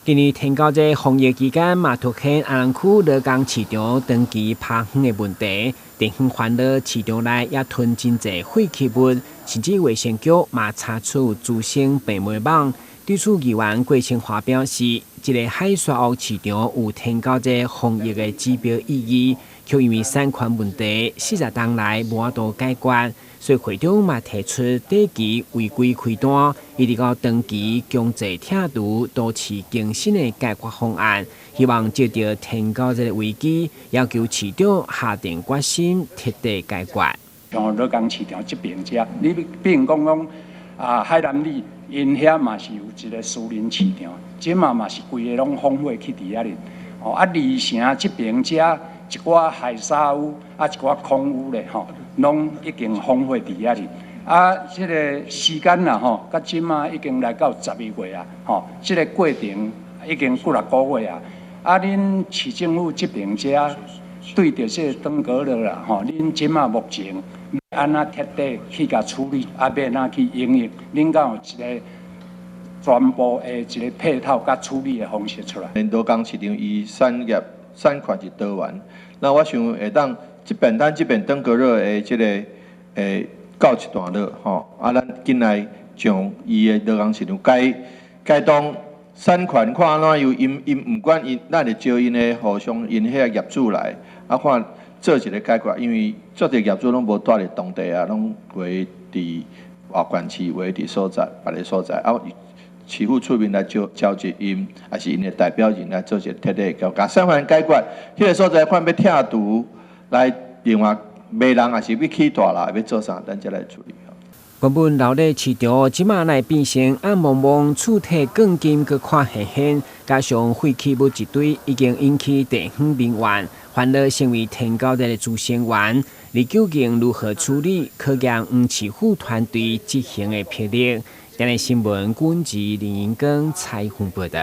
今年天高节防疫期间，嘛凸显安南区乐港市场长期拍远的问题。电信烦恼市场内也囤真侪废弃物，甚至卫生局嘛查出滋生病媒网。对此，议员郭清华表示，这个海沙屋市场有天高节防疫的指标意义，却因为产权问题，40天来无法度解决。所以会长嘛提出短期违规开单，一直到长期强制拆除，都市更新的解决方案。希望借着天高这个危机，要求市长下定决心彻底解决。像乐港市场这边遮，你比如讲海南里因遐嘛是有一个私人市场，即嘛是规个拢荒废去伫遐哩。离城这边遮一寡海沙屋一寡空屋咧拢已经荒废伫遐哩。这个时间啦到即已经来到11月啊，这个过程已经过6个月啊。恁市政府这边遮对着这登革热啦恁即目前要安怎彻底去甲处理，要安怎去应用？恁敢有一个全部的一个配套甲处理的方式出来？乐港市场伊产权是多元，那我想会当咱这边登革热的这个告一段落咱紧来将伊的乐港市场改当产权看安怎由因不管咱会招因的互相因遐业主来看做一个解决，因为做侪业主拢无住伫当地拢回伫外县市，回伫所在别个所在市府出面来召集因，还是因的代表人来做一个彻底的交甲产权解决，迄个所在看要拆除来另外卖人，还是要起大啦，要做啥，咱才来处理。原本闹热市场，即马来变成暗蒙蒙、厝体更金，佮看黑黑，加上废弃物一堆，已经引起地方民怨，烦恼成为天高热的主成员。而究竟如何处理，可见黄市府团队执行的魄力。今日新闻，阮是林英庚采访报道。